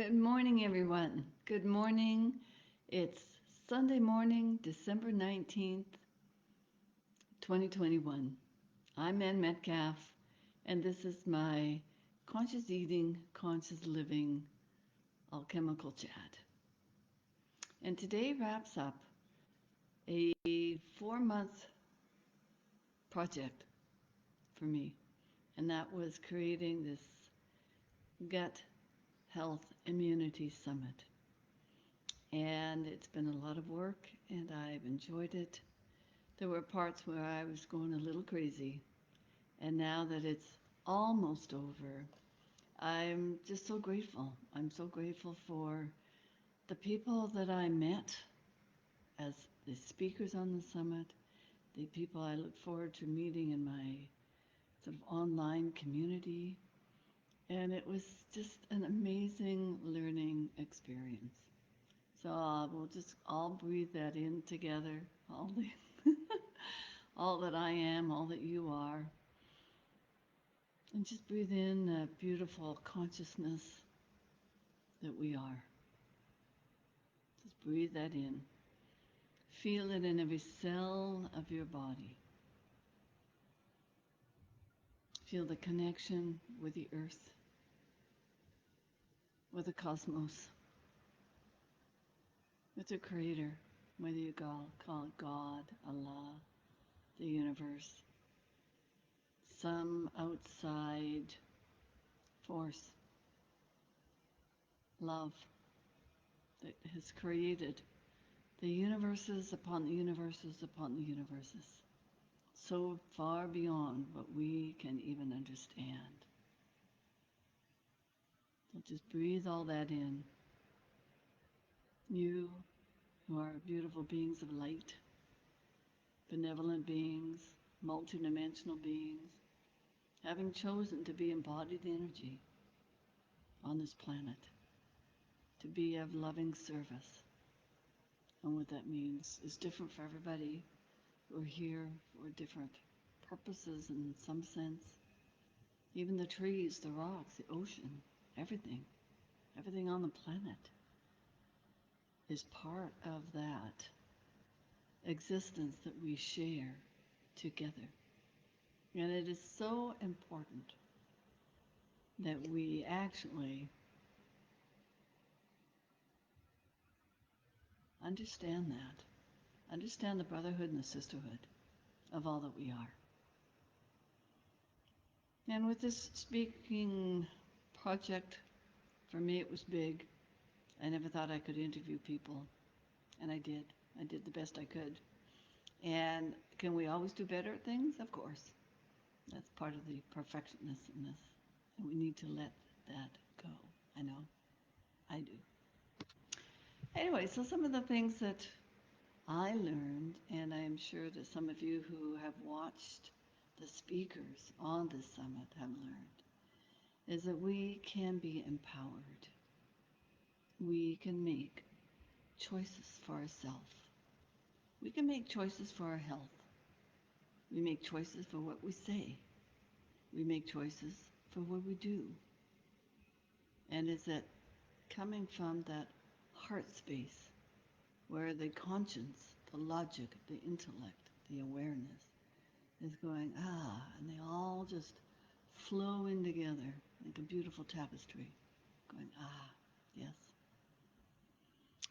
Good morning, everyone. Good morning. It's Sunday morning, December 19th, 2021. I'm Ann Metcalf, and this is my conscious eating, conscious living, alchemical chat. And today wraps up a 4-month project for me, and that was creating this gut health immunity summit. And it's been a lot of work, and I've enjoyed it. There were parts where I was going a little crazy, and now that it's almost over, I'm just so grateful. I'm so grateful for the people that I met as the speakers on the summit, the people I look forward to meeting in my sort of online community, and it was just an amazing learning experience. So we'll just all breathe that in together, all the all that I am, all that you are. And just breathe in the beautiful consciousness that we are. Just breathe that in. Feel it in every cell of your body. Feel the connection with the earth, with the cosmos, with the creator, whether you call it God, Allah, the universe, some outside force, love that has created the universes upon the universes upon the universes, so far beyond what we can even understand. So just breathe all that in. You who are beautiful beings of light, benevolent beings, multidimensional beings, having chosen to be embodied energy on this planet, to be of loving service. And what that means is different for everybody. We're here for different purposes in some sense. Even the trees, the rocks, the ocean, everything on the planet is part of that existence that we share together. And it is so important that we actually understand that, understand the brotherhood and the sisterhood of all that we are. And with this speaking project, for me it was big. I never thought I could interview people, and I did. I did the best I could. And can we always do better at things? Of course. That's part of the perfectionist in this. And we need to let that go. I know. I do. Anyway, so some of the things that I learned, and I am sure that some of you who have watched the speakers on this summit have learned, is that we can be empowered. We can make choices for ourselves. We can make choices for our health. We make choices for what we say. We make choices for what we do. And is that coming from that heart space where the conscience, the logic, the intellect, the awareness is going, and they all just flow in together like a beautiful tapestry, going, yes.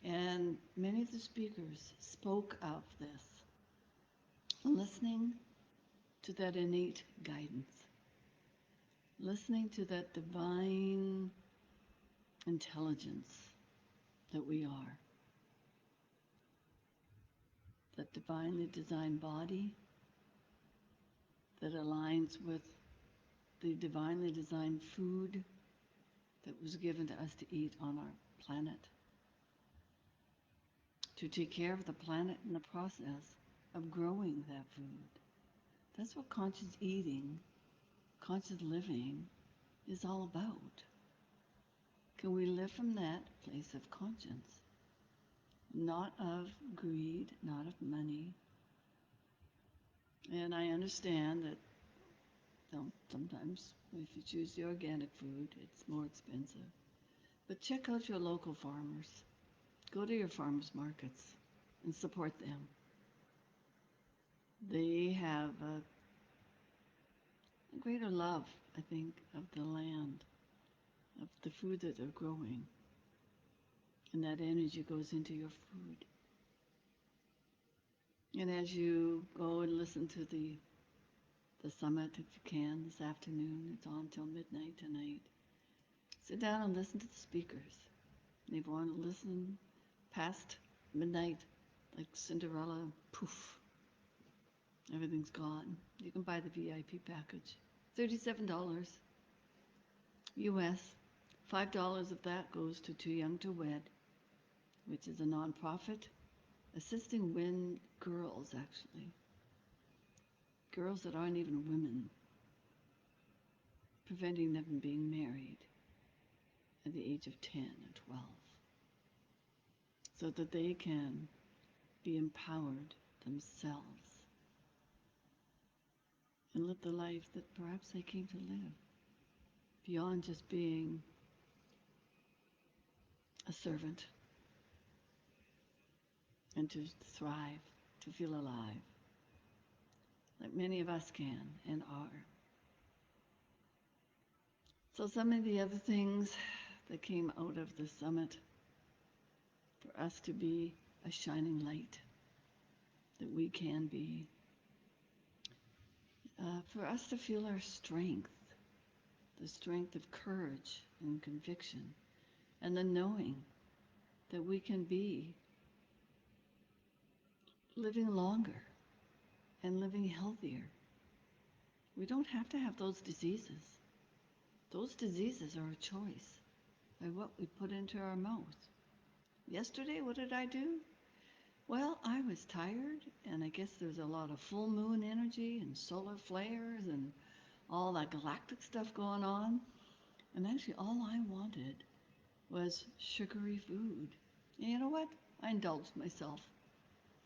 And many of the speakers spoke of this, listening to that innate guidance, listening to that divine intelligence that we are, that divinely designed body that aligns with the divinely designed food that was given to us to eat on our planet, to take care of the planet in the process of growing that food. That's what conscious eating, conscious living is all about. Can we live from that place of conscience? Not of greed, not of money. And I understand that sometimes if you choose the organic food, it's more expensive. But check out your local farmers. Go to your farmers markets and support them. They have a greater love, I think, of the land, of the food that they're growing, and that energy goes into your food. And as you go and listen to the summit, if you can, this afternoon, it's on till midnight tonight. Sit down and listen to the speakers. And if you want to listen past midnight, like Cinderella, poof, everything's gone. You can buy the VIP package. $37 US. $5 of that goes to Too Young to Wed, which is a nonprofit assisting girls, actually, girls that aren't even women, preventing them from being married at the age of 10 or 12, so that they can be empowered themselves and live the life that perhaps they came to live, beyond just being a servant, and to thrive, to feel alive, like many of us can and are. So some of the other things that came out of the summit, for us to be a shining light that we can be, for us to feel our strength, the strength of courage and conviction, and the knowing that we can be living longer and living healthier. We don't have to have those diseases. Those diseases are a choice by what we put into our mouth. Yesterday, what did I do? Well, I was tired, and I guess there's a lot of full moon energy and solar flares and all that galactic stuff going on. And actually, all I wanted was sugary food. And you know what? I indulged myself.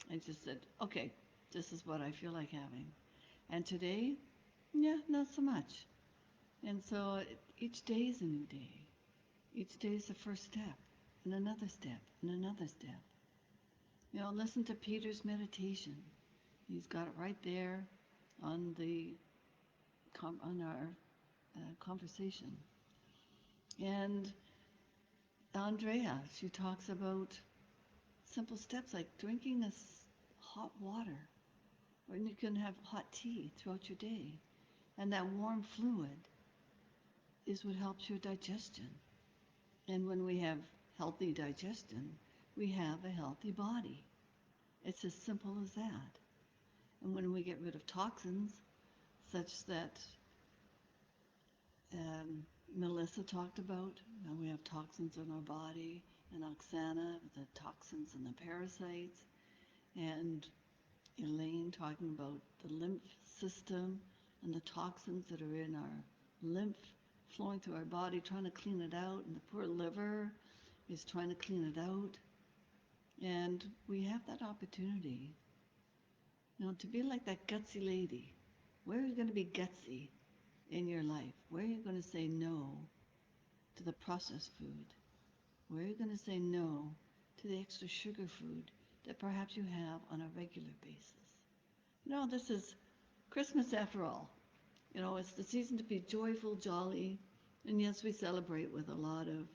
I just said, okay, this is what I feel like having. And today, yeah, not so much. And so each day is a new day. Each day is the first step, and another step, and another step. You know, listen to Peter's meditation. He's got it right there on on our conversation. And Andrea, she talks about simple steps like drinking hot water, or you can have hot tea throughout your day. And that warm fluid is what helps your digestion. And when we have healthy digestion, we have a healthy body. It's as simple as that. And when we get rid of toxins, such that um, Melissa talked about, we have toxins in our body, and Oksana, the toxins and the parasites, and Elaine talking about the lymph system and the toxins that are in our lymph flowing through our body, trying to clean it out, and the poor liver is trying to clean it out. And we have that opportunity, to be like that gutsy lady. Where are you going to be gutsy in your life? Where are you going to say no to the processed food? Where are you going to say no to the extra sugar food that perhaps you have on a regular basis? This is Christmas after all. It's the season to be joyful, jolly, and yes, we celebrate with a lot of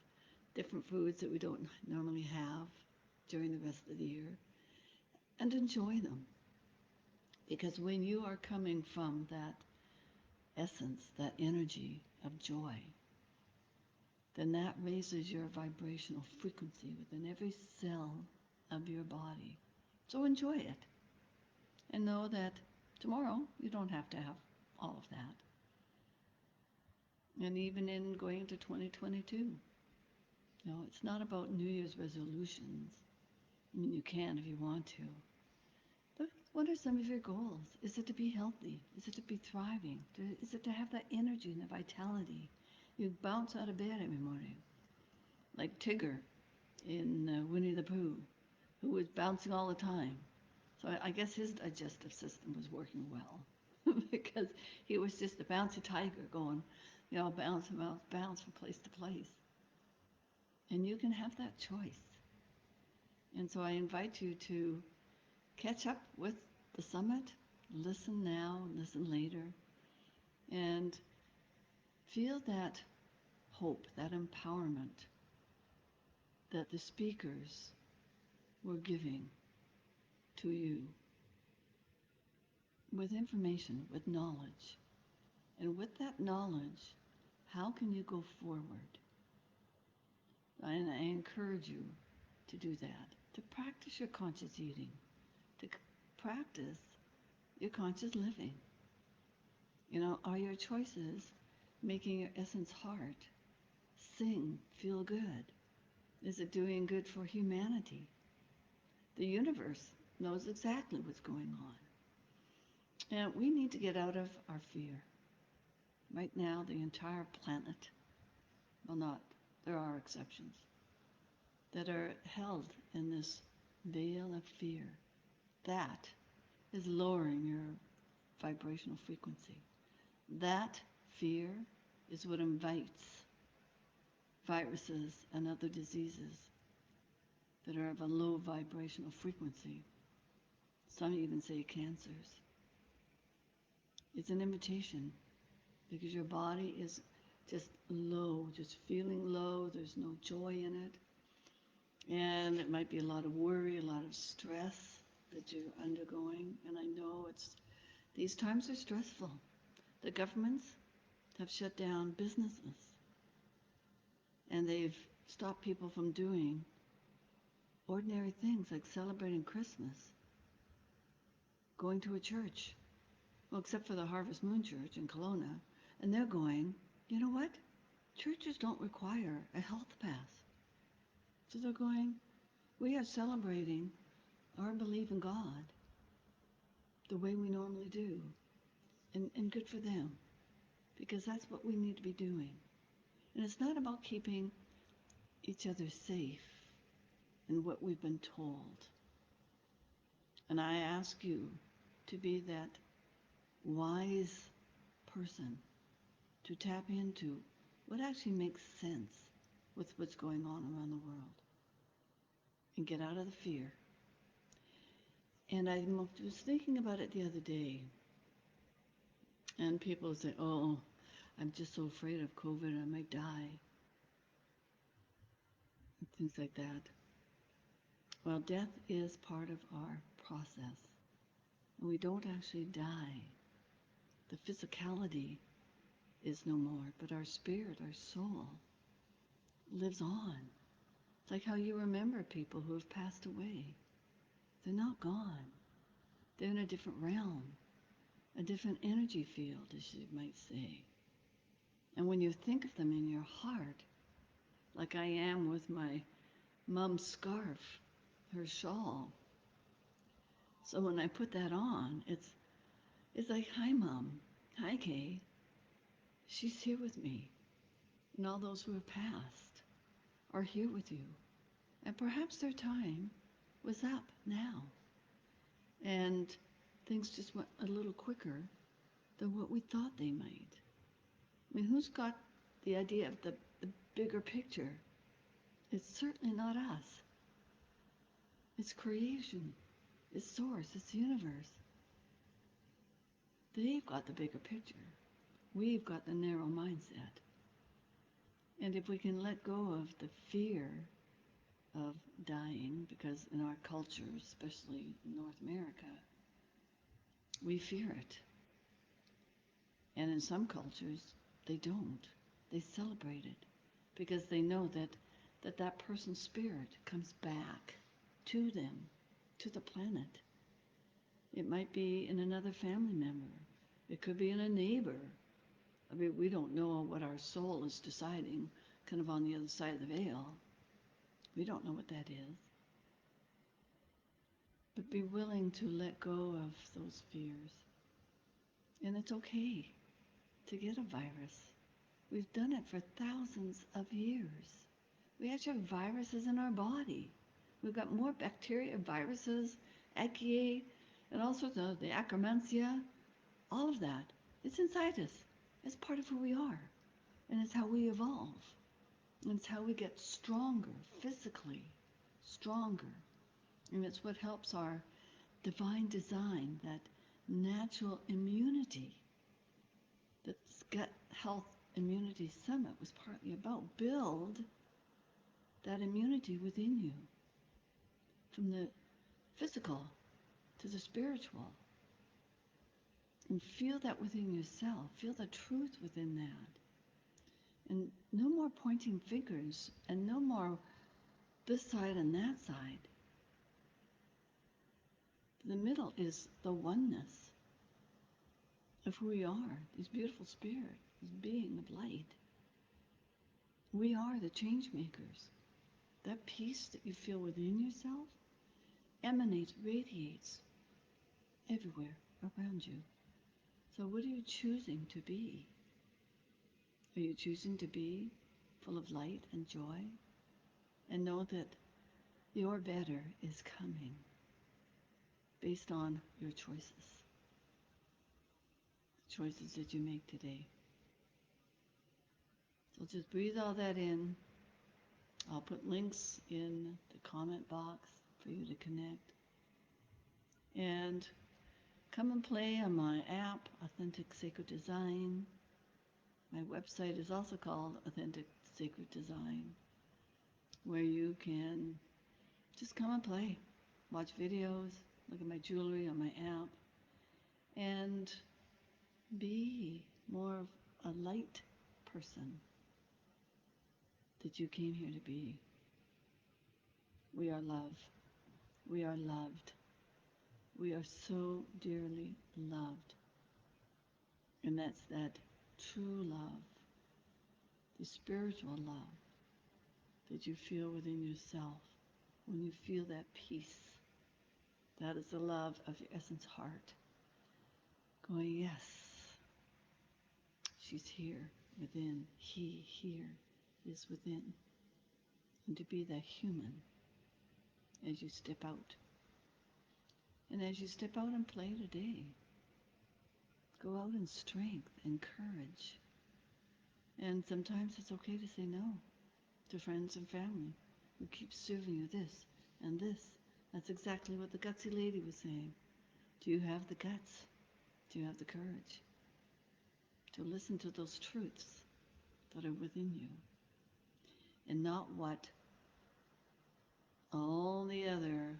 different foods that we don't normally have during the rest of the year, and enjoy them. Because when you are coming from that essence, that energy of joy, then that raises your vibrational frequency within every cell of your body. So enjoy it. And know that tomorrow you don't have to have all of that. And even in going into 2022, it's not about New Year's resolutions. I mean, you can if you want to. But what are some of your goals? Is it to be healthy? Is it to be thriving? Is it to have that energy and the vitality? You bounce out of bed every morning, like Tigger in Winnie the Pooh, who was bouncing all the time. So I guess his digestive system was working well because he was just a bouncy tiger going, bounce, bounce, bounce from place to place. And you can have that choice. And so I invite you to catch up with the summit, listen now, listen later, and feel that hope, that empowerment that the speakers were giving to you with information, with knowledge. And with that knowledge, how can you go forward? And I encourage you to do that, to practice your conscious eating, to practice your conscious living. Are your choices making your essence heart sing, feel good? Is it doing good for humanity? The universe knows exactly what's going on. And we need to get out of our fear. Right now, the entire planet, well, not, there are exceptions, that are held in this veil of fear. That is lowering your vibrational frequency. That fear is what invites viruses and other diseases that are of a low vibrational frequency. Some even say cancers. It's an invitation because your body is just low, just feeling low. There's no joy in it. And it might be a lot of worry, a lot of stress that you're undergoing. And I know these times are stressful. The governments have shut down businesses and they've stopped people from doing ordinary things like celebrating Christmas, going to a church. Well, except for the Harvest Moon Church in Kelowna. And they're going, you know what? Churches don't require a health pass. So they're going, we are celebrating our belief in God the way we normally do. And good for them, because that's what we need to be doing. And it's not about keeping each other safe in what we've been told. And I ask you to be that wise person to tap into what actually makes sense with what's going on around the world and get out of the fear. And I was thinking about it the other day, and people say, oh, I'm just so afraid of COVID, I might die, and things like that. Well, death is part of our process, and we don't actually die. The physicality is no more, but our spirit, our soul, lives on. It's like how you remember people who have passed away. They're not gone. They're in a different realm, a different energy field, as you might say. And when you think of them in your heart, like I am with my mom's scarf, her shawl, so when I put that on, it's like, hi, Mom. Hi, Kay. She's here with me. And all those who have passed are here with you. And perhaps their time was up now. And things just went a little quicker than what we thought they might. I mean, who's got the idea of the bigger picture? It's certainly not us. It's creation. It's source. It's the universe. They've got the bigger picture. We've got the narrow mindset. And if we can let go of the fear of dying, because in our culture, especially in North America, we fear it. And in some cultures, they don't. They celebrate it because they know that person's spirit comes back to them, to the planet. It might be in another family member. It could be in a neighbor. I mean, we don't know what our soul is deciding kind of on the other side of the veil. We don't know what that is. But be willing to let go of those fears. And it's okay to get a virus. We've done it for thousands of years. We actually have viruses in our body. We've got more bacteria, viruses, archaea, and all sorts of the Akkermansia, all of that. It's inside us. It's part of who we are. And it's how we evolve. And it's how we get stronger, physically stronger. And it's what helps our divine design, that natural immunity that Gut Health Immunity Summit was partly about. Build that immunity within you, from the physical to the spiritual. And feel that within yourself. Feel the truth within that. And no more pointing fingers, and no more this side and that side. The middle is the oneness of who we are, this beautiful spirit, this being of light. We are the change makers. That peace that you feel within yourself emanates, radiates everywhere around you. So what are you choosing to be? Are you choosing to be full of light and joy? And know that your better is coming based on your choices. The choices that you make today. So just breathe all that in. I'll put links in the comment box for you to connect. And come and play on my app, Authentic Sacred Design. My website is also called Authentic Sacred Design, where you can just come and play, watch videos, look at my jewelry on my app, and be more of a light person that you came here to be. We are love. We are loved. We are so dearly loved. And that's that true love, the spiritual love that you feel within yourself. When you feel that peace, that is the love of your essence heart. Going, yes, she's here within. He here is within. And to be that human as you step out. And as you step out and play today, go out in strength and courage. And sometimes it's okay to say no to friends and family who keep serving you this and this. That's exactly what the gutsy lady was saying. Do you have the guts? Do you have the courage to listen to those truths that are within you, and not what all the other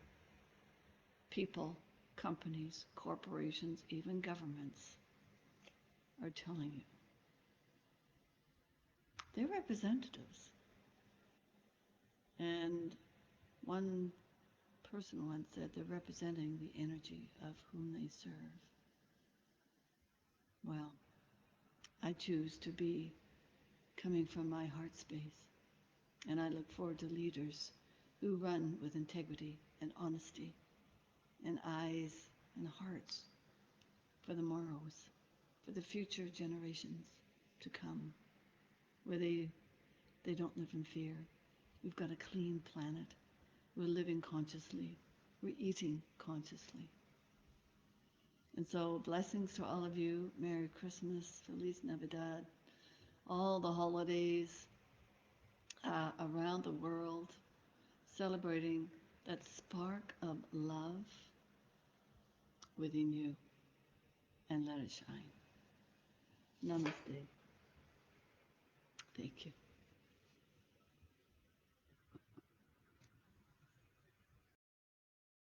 people, companies, corporations, even governments are telling you? They're representatives. And one person once said they're representing the energy of whom they serve. Well, I choose to be coming from my heart space, and I look forward to leaders who run with integrity and honesty and eyes and hearts for the morrows, for the future generations to come, where they don't live in fear. We've got a clean planet. We're living consciously. We're eating consciously. And so blessings to all of you. Merry Christmas, Feliz Navidad, all the holidays around the world, celebrating that spark of love within you, and let it shine. Namaste. Thank you.